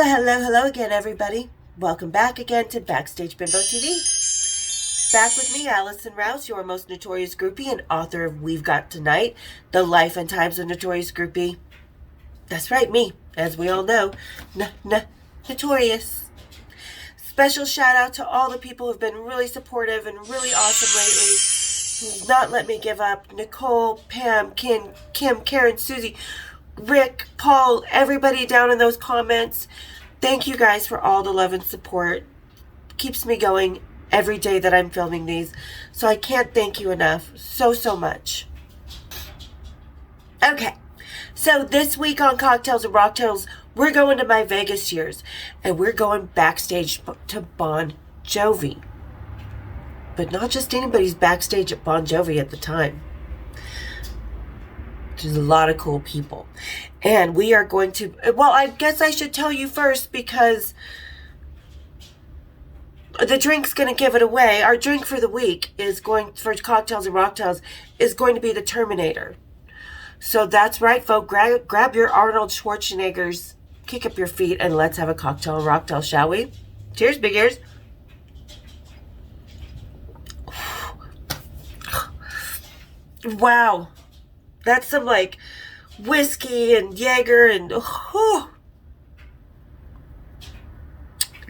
Hello again, everybody. Welcome back again to Backstage Bimbo TV. Back with me, Allison Rouse, your most notorious groupie and author of We've Got Tonight, The Life and Times of Notorious Groupie. That's right, me, as we all know, notorious. Special shout out to all the people who've been really supportive and really awesome lately, who've not let me give up. Nicole, Pam, Kim, Karen, Susie, Rick, Paul, everybody down in those comments. Thank you guys for all the love and support. Keeps me going every day that I'm filming these. So I can't thank you enough. So much. Okay. So this week on Cocktails and Rocktails, we're going to my Vegas years. And we're going backstage to Bon Jovi. But not just anybody's backstage at Bon Jovi at the time. There's a lot of cool people. And we are going to... Well, I guess I should tell you first because the drink's going to give it away. Our drink for the week is going... For Cocktails and Rocktails is going to be the Terminator. So that's right, folks. Grab your Arnold Schwarzeneggers, kick up your feet, and let's have a cocktail and rocktail, shall we? Cheers, big ears. Wow. That's some, like, whiskey and Jaeger and...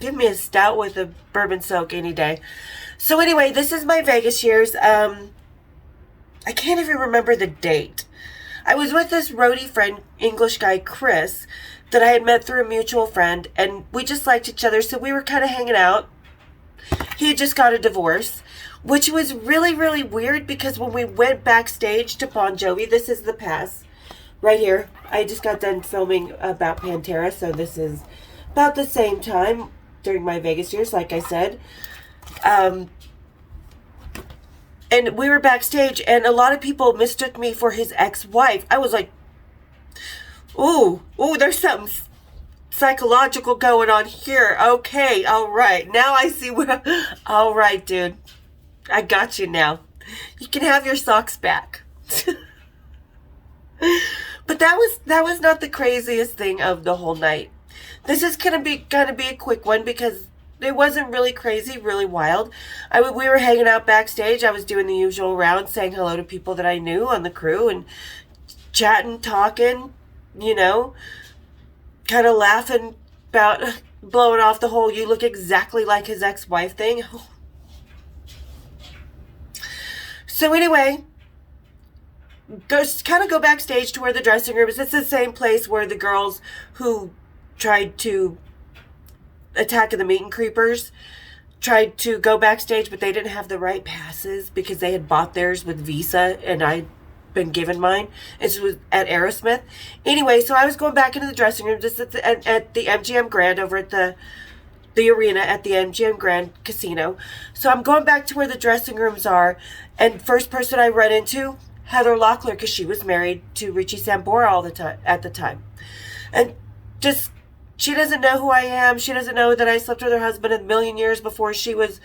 Give me a stout with a bourbon soak any day. So anyway, this is my Vegas years. I can't even remember the date. I was with this roadie friend, English guy, Chris, that I had met through a mutual friend, and we just liked each other, so we were kind of hanging out. He had just got a divorce, which was really weird because when we went backstage to Bon Jovi, this is the pass right here. I just got done filming about Pantera, so this is about the same time during my Vegas years, like I said. And we were backstage, and a lot of people mistook me for his ex-wife. I was like, ooh, there's something psychological going on here. Okay, all right. Now I see where... All right, dude. I got you now. You can have your socks back. But that was not the craziest thing of the whole night. This is gonna be a quick one because it wasn't really crazy, really wild. We were hanging out backstage. I was doing the usual round, saying hello to people that I knew on the crew and chatting, talking, you know, kind of laughing about blowing off the whole "you look exactly like his ex-wife" thing. So anyway, go backstage to where the dressing room is. It's the same place where the girls who tried to attack the meet and creepers tried to go backstage, but they didn't have the right passes because they had bought theirs with Visa and I'd been given mine. It was at Aerosmith. Anyway, so I was going back into the dressing room just at the MGM Grand over at the arena at the MGM Grand Casino. So I'm going back to where the dressing rooms are, and first person I run into, Heather Locklear, because she was married to Richie Sambora at the time. And just, she doesn't know who I am. She doesn't know that I slept with her husband a million years before she was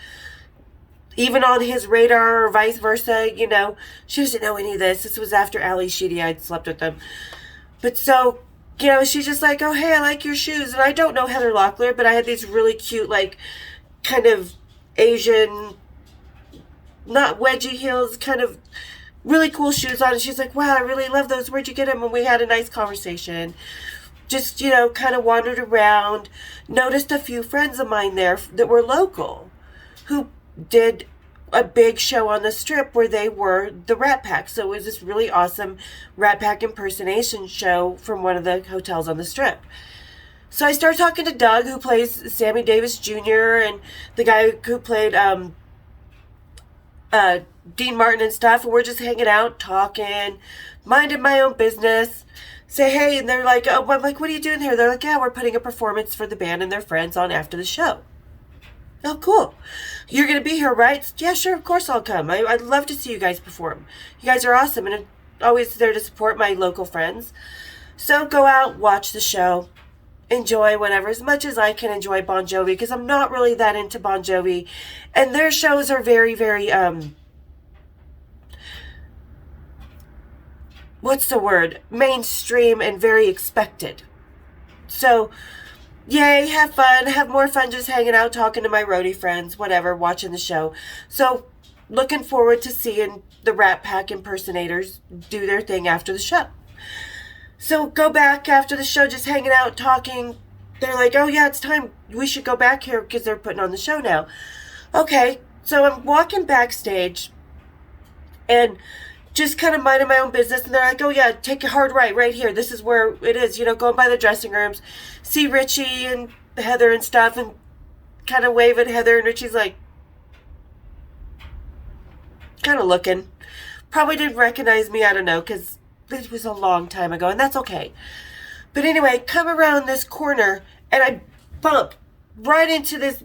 even on his radar or vice versa, you know. She doesn't know any of this. This was after Ali Sheedy, I'd slept with them. But so, you know, she's just like, oh, hey, I like your shoes. And I don't know Heather Locklear, but I had these really cute, like, kind of Asian, not wedgie heels, kind of really cool shoes on. And she's like, wow, I really love those. Where'd you get them? And we had a nice conversation. Just, you know, kind of wandered around. Noticed a few friends of mine there that were local who did a big show on the Strip where they were the Rat Pack. So it was this really awesome Rat Pack impersonation show from one of the hotels on the Strip. So I started talking to Doug, who plays Sammy Davis Jr., and the guy who played Dean Martin and stuff. And we're just hanging out, talking, minding my own business. Say, hey, and they're like, oh, I'm like, what are you doing here? They're like, yeah, we're putting a performance for the band and their friends on after the show. Oh, cool. You're going to be here, right? Yeah, sure, of course I'll come. I'd love to see you guys perform. You guys are awesome, and I'm always there to support my local friends. So go out, watch the show, enjoy whatever, as much as I can enjoy Bon Jovi, because I'm not really that into Bon Jovi. And their shows are very, what's the word? Mainstream and very expected. So Yay, have fun, have more fun just hanging out, talking to my roadie friends, whatever, watching the show. So, looking forward to seeing the Rat Pack impersonators do their thing after the show. So, go back after the show, just hanging out, talking. They're like, oh yeah, it's time. We should go back here because they're putting on the show now. Okay, so I'm walking backstage and just kind of minding my own business. And they're like, oh yeah, take a hard right here. This is where it is, going by the dressing rooms. See Richie and Heather and stuff, and kind of wave at Heather. And Richie's like, kind of looking. Probably didn't recognize me, I don't know, because it was a long time ago, and that's okay. But anyway, come around this corner, and I bump right into this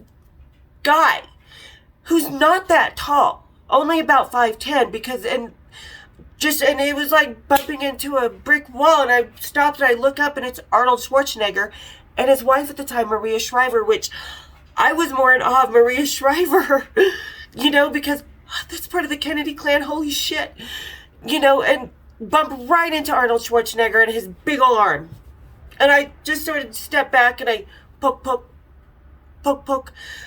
guy who's not that tall, only about 5'10", and it was like bumping into a brick wall, and I stopped and I look up, and it's Arnold Schwarzenegger and his wife at the time, Maria Shriver, which I was more in awe of Maria Shriver, because that's part of the Kennedy clan, holy shit, and bump right into Arnold Schwarzenegger and his big ol' arm. And I just sort of step back and I poke.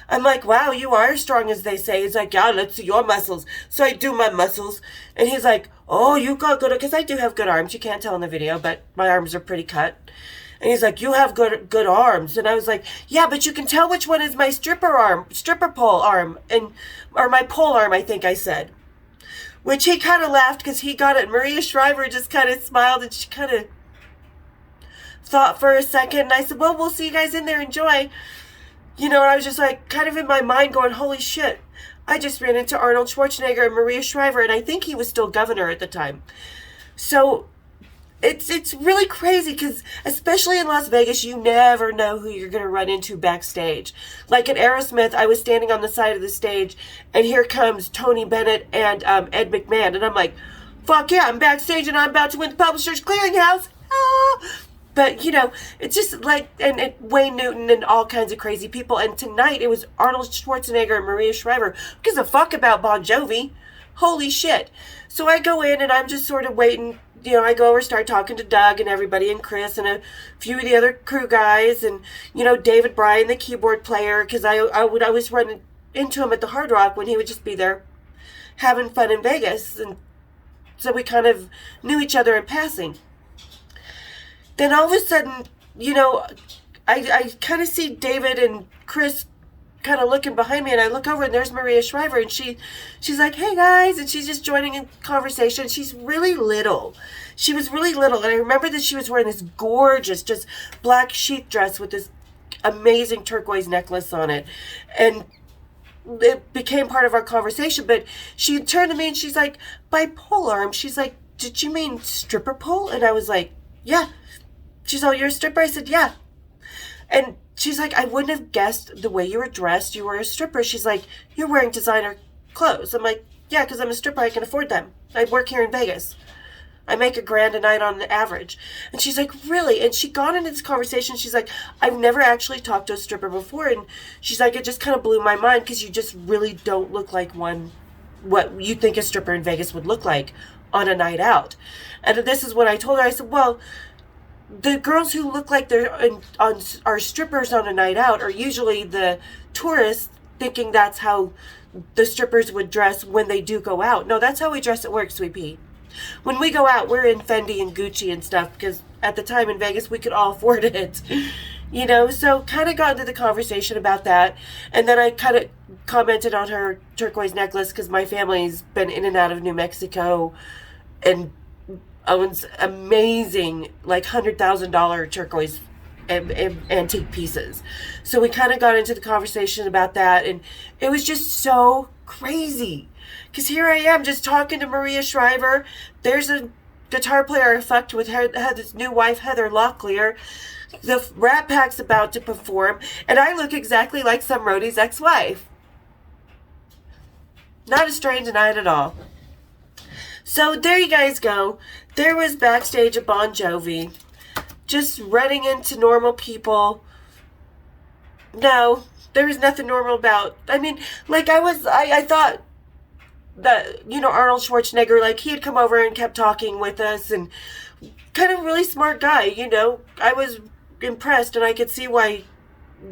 I'm like, wow, you are as strong as they say. He's like, yeah, let's see your muscles. So I do my muscles. And he's like, oh, you got good, because I do have good arms. You can't tell in the video, but my arms are pretty cut. And he's like, you have good arms. And I was like, yeah, but you can tell which one is my stripper pole arm, or my pole arm, I think I said. Which he kind of laughed because he got it. Maria Shriver just kind of smiled, and she kind of thought for a second. And I said, well, we'll see you guys in there. Enjoy. And I was just like, kind of in my mind going, holy shit. I just ran into Arnold Schwarzenegger and Maria Shriver, and I think he was still governor at the time. So it's really crazy because, especially in Las Vegas, you never know who you're going to run into backstage. Like at Aerosmith, I was standing on the side of the stage, and here comes Tony Bennett and Ed McMahon, and I'm like, fuck yeah, I'm backstage, and I'm about to win the Publishers Clearinghouse. Ah! But, it's just like, and Wayne Newton and all kinds of crazy people. And tonight it was Arnold Schwarzenegger and Maria Shriver. Who gives a fuck about Bon Jovi? Holy shit. So I go in and I'm just sort of waiting. I go over, start talking to Doug and everybody and Chris and a few of the other crew guys. And, David Bryan, the keyboard player, because I would always run into him at the Hard Rock when he would just be there having fun in Vegas. And so we kind of knew each other in passing. Then all of a sudden, I kind of see David and Chris kind of looking behind me, and I look over, and there's Maria Shriver, and she's like, hey guys, and she's just joining in conversation. She's really little. She was really little, and I remember that she was wearing this gorgeous, just black sheath dress with this amazing turquoise necklace on it, and it became part of our conversation. But she turned to me, and she's like, by pole arm, she's like, did you mean stripper pole? And I was like, yeah. She's all, you're a stripper? I said, yeah. And she's like, I wouldn't have guessed the way you were dressed. You were a stripper. She's like, you're wearing designer clothes. I'm like, yeah, because I'm a stripper. I can afford them. I work here in Vegas. I make $1,000 a night on the average. And she's like, really? And she got into this conversation. She's like, I've never actually talked to a stripper before. And she's like, it just kind of blew my mind because you just really don't look like what you think a stripper in Vegas would look like on a night out. And this is what I told her. I said, well, the girls who look like are strippers on a night out are usually the tourists thinking that's how the strippers would dress when they do go out. No, that's how we dress at work, Sweet Pea. When we go out, we're in Fendi and Gucci and stuff because at the time in Vegas, we could all afford it. So kind of got into the conversation about that. And then I kind of commented on her turquoise necklace because my family's been in and out of New Mexico and owns amazing, like $100,000 turquoise antique pieces. So we kind of got into the conversation about that, and it was just so crazy. Because here I am just talking to Maria Shriver. There's a guitar player I fucked with, his new wife, Heather Locklear. The Rat Pack's about to perform, and I look exactly like some roadie's ex-wife. Not a strange night at all. So there you guys go. There was backstage at Bon Jovi. Just running into normal people. No, there was nothing normal about. I mean, like I thought that, Arnold Schwarzenegger, like he had come over and kept talking with us and kind of really smart guy, I was impressed and I could see why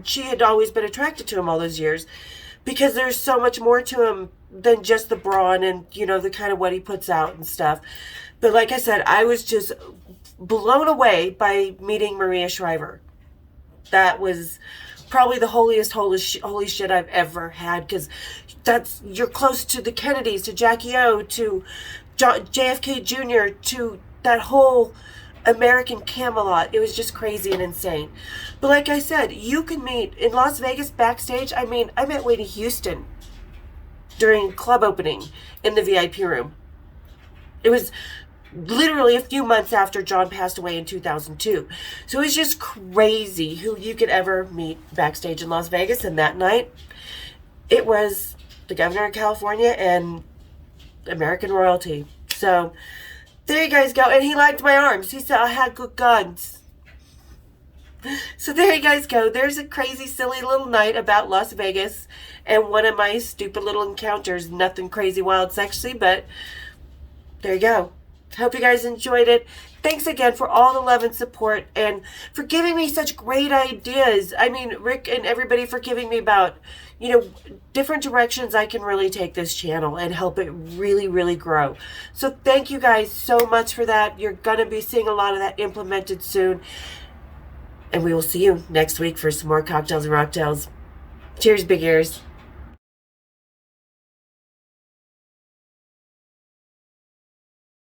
she had always been attracted to him all those years, because there's so much more to him than just the brawn and, the kind of what he puts out and stuff. But like I said, I was just blown away by meeting Maria Shriver. That was probably the holiest holy shit I've ever had, because you're close to the Kennedys, to Jackie O, to JFK Jr., to that whole American Camelot. It was just crazy and insane. But like I said, you can meet in Las Vegas backstage. I met Whitney Houston during club opening in the VIP room. It was literally a few months after John passed away in 2002. So it was just crazy who you could ever meet backstage in Las Vegas. And that night, it was the governor of California and American royalty. So there you guys go. And he liked my arms. He said I had good guns. So there you guys go. There's a crazy, silly little night about Las Vegas and one of my stupid little encounters. Nothing crazy, wild, sexy, but there you go. Hope you guys enjoyed it. Thanks again for all the love and support and for giving me such great ideas. Rick and everybody for giving me about, different directions I can really take this channel and help it really, really grow. So thank you guys so much for that. You're going to be seeing a lot of that implemented soon. And we will see you next week for some more cocktails and rocktails. Cheers, big ears.